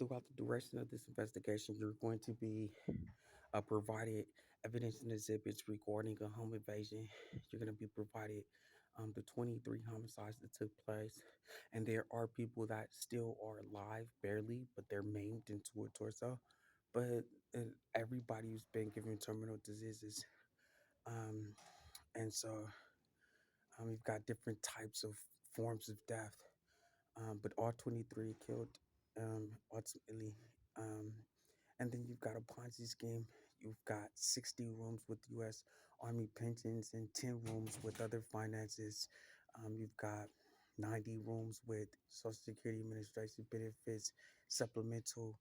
Throughout the duration of this investigation, you're going to be provided evidence and exhibits regarding a home invasion. You're going to be provided the 23 homicides that took place. And there are people that still are alive, barely, but they're maimed into a torso. But everybody's been given terminal diseases. Um, and so we've got different types of forms of death. But all 23 killed ultimately. Um, and then you've got a Ponzi scheme. You've got 60 rooms with U.S. Army pensions and 10 rooms with other finances. You've got 90 rooms with Social Security Administration benefits, supplemental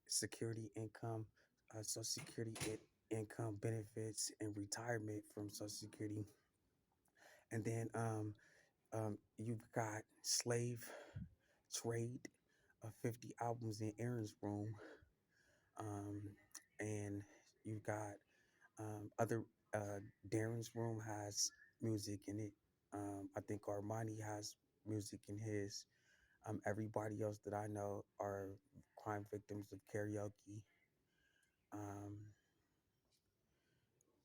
security income, Social Security income benefits, and retirement from Social Security. And then you've got slave trade, 50 albums in Aaron's room, um, and you've got other. Darren's room has music in it. I think Armani has music in his. Everybody else that I know are crime victims of karaoke um,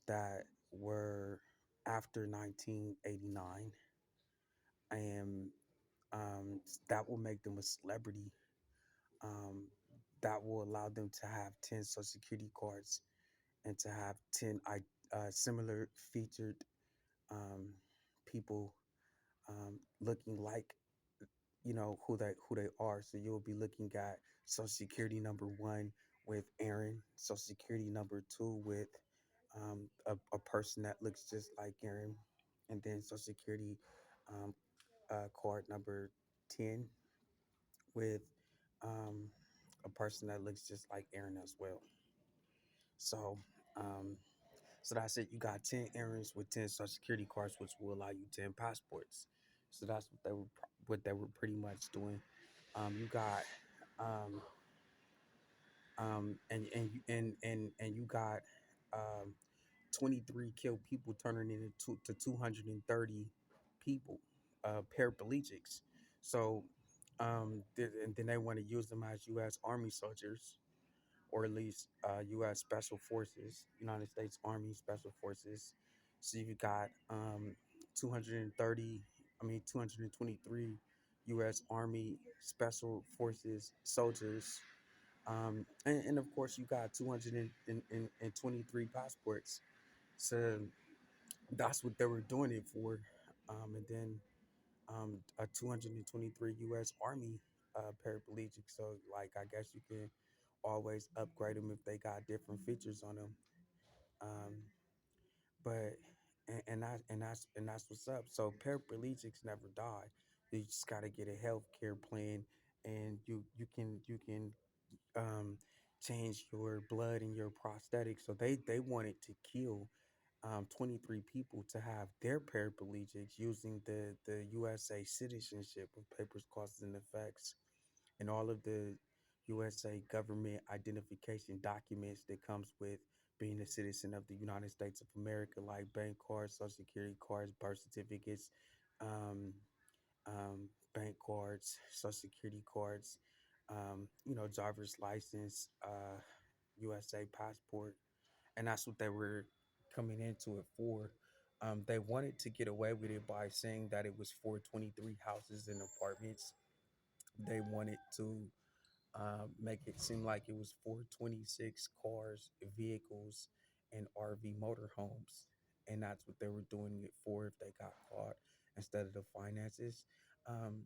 that were after 1989, and that will make them a celebrity. Um, that will allow them to have 10 social security cards and to have 10 similar featured um, people looking like who they are. So you'll be looking at social security number one with Aaron, social security number two with a person that looks just like Aaron, and then social security um, card number 10 with um, a person that looks just like Aaron as well. So, um, so that's it. You got 10 errands with 10 social security cards, which will allow you 10 passports. So that's what they were pretty much doing. You got um, and you got um, 23 killed people turning into to 230 people, paraplegics. So and then they want to use them as U.S. Army soldiers, or at least U.S. Special Forces, United States Army Special Forces. So you got 230, 223 U.S. Army Special Forces soldiers. And of course, you got 223 passports. So that's what they were doing it for. And then a 223 U.S. Army paraplegic. So, like, I guess you can always upgrade them if they got different features on them. Um, but and that's what's up. So paraplegics never die. You just got to get a health care plan, and you can um, change your blood and your prosthetics. So they wanted to kill 23 people to have their paraplegics using the USA citizenship of papers, causes, and effects, and all of the USA government identification documents that comes with being a citizen of the United States of America, like bank cards, social security cards, birth certificates, um, bank cards, social security cards, driver's license, USA passport, and that's what they were coming into it for. They wanted to get away with it by saying that it was 423 houses and apartments. They wanted to make it seem like it was 426 cars, vehicles, and RV motorhomes. And that's what they were doing it for if they got caught, instead of the finances. Um,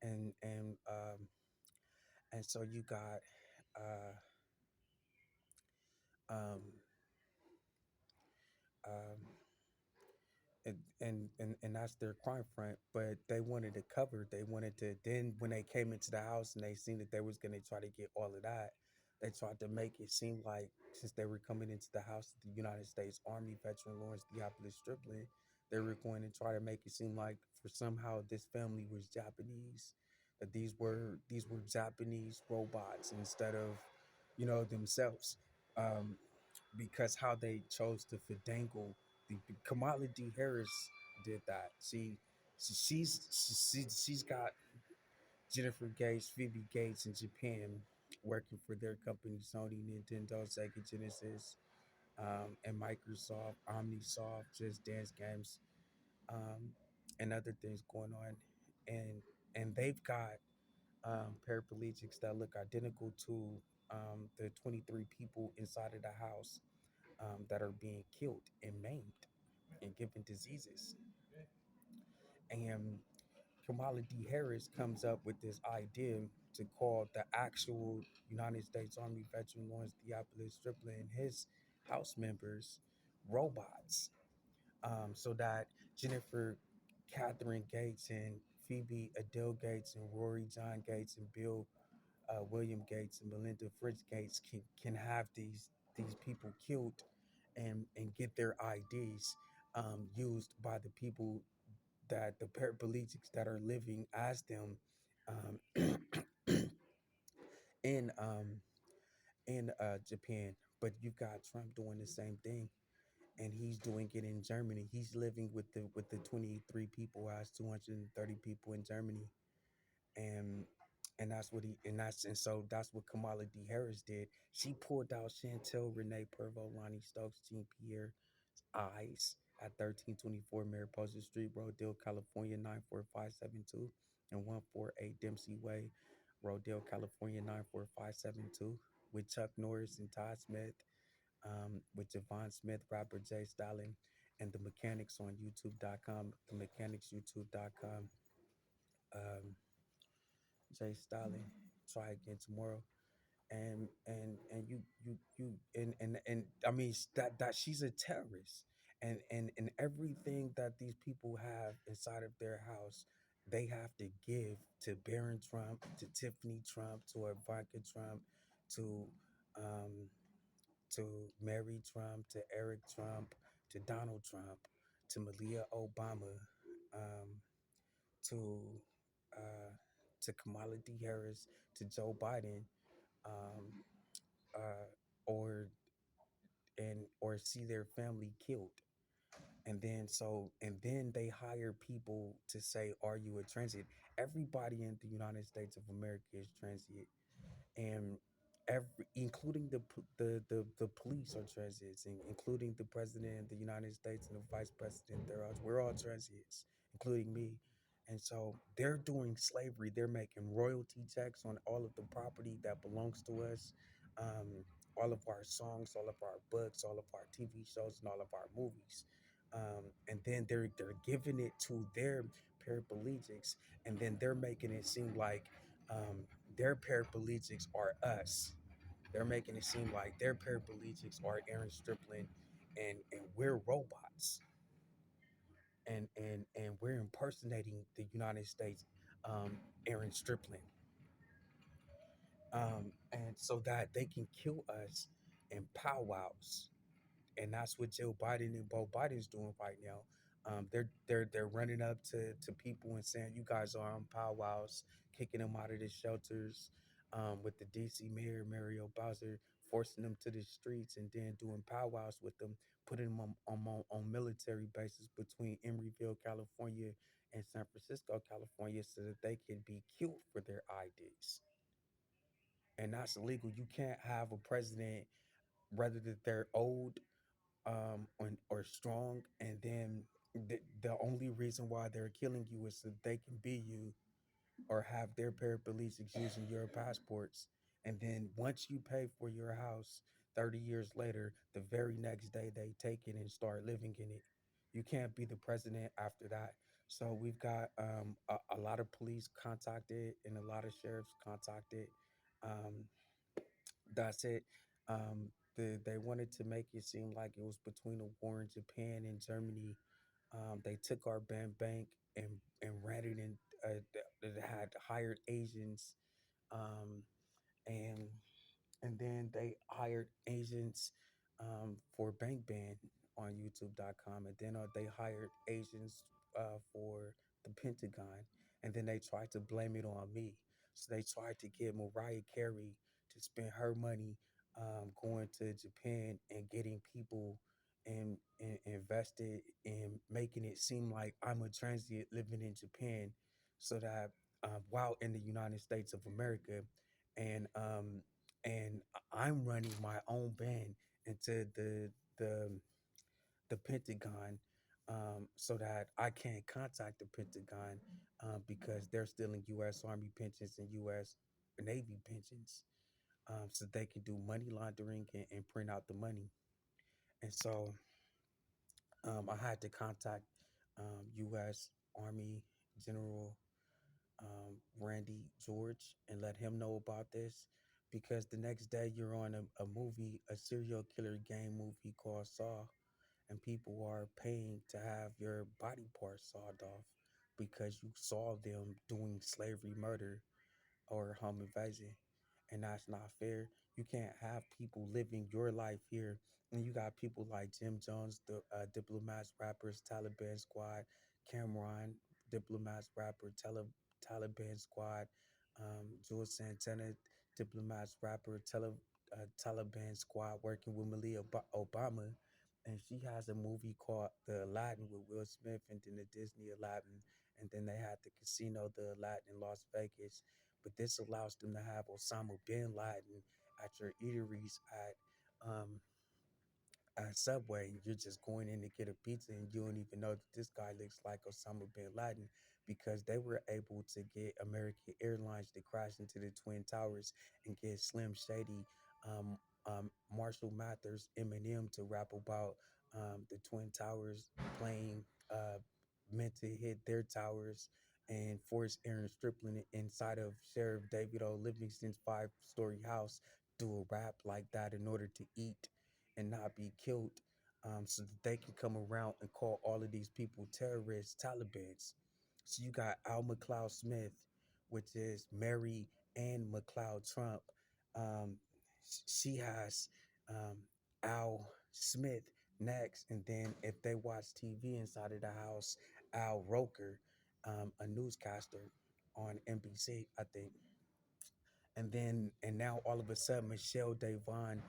and and um, and so you got uh, um, um, and that's their crime front. But they wanted to cover. They wanted to. Then when they came into the house and they seen that they was gonna try to get all of that, they tried to make it seem like, since they were coming into the house of the United States Army veteran Lawrence Diapolis Striplin, they were going to try to make it seem like for somehow this family was Japanese, that these were Japanese robots instead of themselves. Um, because how they chose to finagle Kamala D. Harris did that. She's got Jennifer Gates, Phoebe Gates in Japan, working for their company Sony, Nintendo, Sega Genesis, and Microsoft, Omnisoft, Just Dance Games, um, and other things going on, and they've got paraplegics that look identical to the 23 people inside of the house that are being killed and maimed and given diseases. And Kamala D. Harris comes up with this idea to call the actual United States Army veteran Lawrence Theophilus Striplin and his House members robots, so that Jennifer Catherine Gates and Phoebe Adele Gates and Rory John Gates and Bill William Gates and Melinda Fritz Gates can have these people killed and get their IDs used by the people that the paraplegics that are living as them um, in Japan. But you've got Trump doing the same thing, and he's doing it in Germany. He's living with the 23 people as 230 people in Germany, and that's what he and so that's what Kamala D. Harris did. She pulled out Chantel Renee Pervo, Lonnie Stokes, Jean Pierre Eyes at 1324 Mariposa Street, Rodale, California 94572, and 148 Dempsey Way, Rodale, California 94572, with Chuck Norris and Todd Smith, with Javon Smith, Robert J. Stalin, and the mechanics on YouTube.com, the mechanics YouTube.com. Um, Jay Stalin, try again tomorrow. And and I mean that she's a terrorist, and everything that these people have inside of their house, they have to give to Barron Trump, to Tiffany Trump, to Ivanka Trump, to um to Mary Trump, to Eric Trump, to Donald Trump, to Malia Obama, um, to uh, Kamala D. Harris, to Joe Biden, um, uh, or or see their family killed. And then they hire people to say, "Are you a transient?" Everybody in the United States of America is transient, and including the police are transients, including the president of the United States and the vice president thereof. We're all transients, including me. And so they're doing slavery. They're making royalty checks on all of the property that belongs to us, um, all of our songs, all of our books, all of our TV shows, and all of our movies. And then they're giving it to their paraplegics, and then they're making it seem like um, their paraplegics are us. They're making it seem like their paraplegics are Aaren Striplin, and we're robots, and we're impersonating the United States, Aaren Striplin, and so that they can kill us in powwows. And that's what Joe Biden and Bo Biden's doing right now. They're running up to people and saying, "You guys are on powwows," kicking them out of the shelters, with the DC mayor Mario Bowser forcing them to the streets, and then doing powwows with them, putting them on military bases between Emeryville, California, and San Francisco, California, so that they can be killed for their IDs. And that's illegal. You can't have a president, whether that they're old or strong, and then the only reason why they're killing you is so they can be you or have their paraplegics using your passports. And then once you pay for your house 30 years later, the very next day they take it and start living in it. You can't be the president after that. So we've got a lot of police contacted and a lot of sheriffs contacted. Um, that's it. They wanted to make it seem like it was between a war in Japan and Germany. They took our bank and ran it in. That had hired Asians, um, and then they hired agents for Bank Ban on YouTube.com, and then they hired agents for the Pentagon, and then they tried to blame it on me. So they tried to get Mariah Carey to spend her money going to Japan and getting people and invested in making it seem like I'm a transient living in Japan, so that while in the United States of America, and I'm running my own band into the the Pentagon, so that I can't contact the Pentagon, because they're stealing U.S. Army pensions and U.S. Navy pensions, so they can do money laundering and print out the money. And so I had to contact U.S. Army General Randy George and let him know about this, because the next day you're on a movie, a serial killer game movie called Saw, and people are paying to have your body parts sawed off because you saw them doing slavery murder or home invasion. And that's not fair. You can't have people living your life here. And you got people like Jim Jones, the Diplomats, rappers, Taliban Squad, Cameron, Diplomats, rapper, Taliban Squad, Jules Santana, Diplomats, rapper, Taliban Squad, working with Malia Obama. And she has a movie called The Aladdin with Will Smith, and then the Disney Aladdin, and then they had the casino, the Aladdin in Las Vegas. But this allows them to have Osama bin Laden at your eateries at Subway. You're just going in to get a pizza, and you don't even know that this guy looks like Osama bin Laden, because they were able to get American Airlines to crash into the Twin Towers and get Slim Shady, um, Marshall Mathers, Eminem to rap about the Twin Towers plane meant to hit their towers, and force Aaren Striplin inside of Sheriff David O. Livingston's five-story house do a rap like that in order to eat and not be killed, so that they can come around and call all of these people terrorists, Taliban's. So you got Al McLeod Smith, which is Mary Ann McLeod Trump. Um, she has Al Smith next, and then if they watch TV inside of the house, Al Roker, a newscaster on NBC, I think. And now all of a sudden, Michelle Davon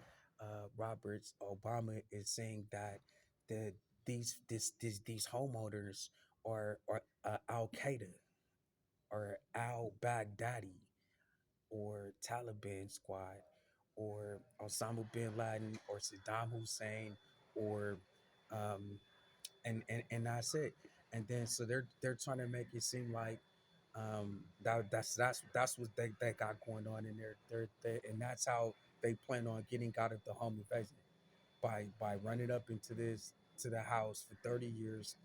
Roberts Obama is saying that the these homeowners are Al Qaeda or Al Baghdadi or Taliban Squad or Osama bin Laden or Saddam Hussein or um, and that's it. And then so they're trying to make it seem like that's what they got going on in there. And that's how they plan on getting out of the home invasion, by running up into this to the house for 30 years,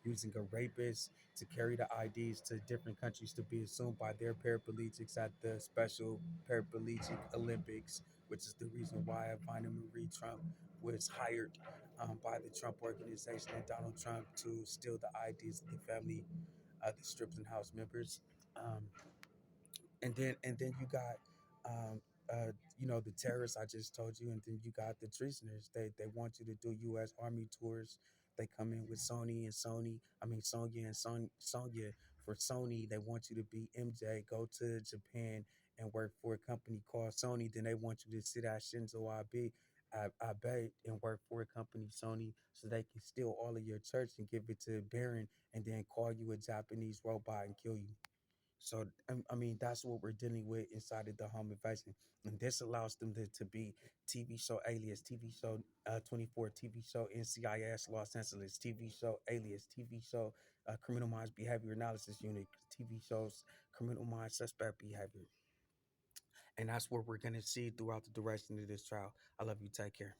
using a rapist to carry the IDs to different countries to be assumed by their paraplegics at the Special Paraplegic Olympics, which is the reason why Ivana Marie Trump was hired by the Trump organization and Donald Trump to steal the IDs of the family, the Striplin House members. Um, and then you got um the terrorists I just told you, and then you got the treasoners. They want you to do U.S. Army tours. They come in with Sonya and Sonya. For Sony, they want you to be MJ, go to Japan and work for a company called Sony. Then they want you to sit at Shinzo Abe and work for a company, Sony, so they can steal all of your church and give it to Baron, and then call you a Japanese robot and kill you. So I mean, that's what we're dealing with inside of the home invasion, and this allows them to be TV show Alias, TV show 24, TV show NCIS Los Angeles, TV show Alias, TV show Criminal Minds Behavior Analysis Unit, TV shows Criminal Minds Suspect Behavior, and that's what we're gonna see throughout the duration of this trial. I love you. Take care.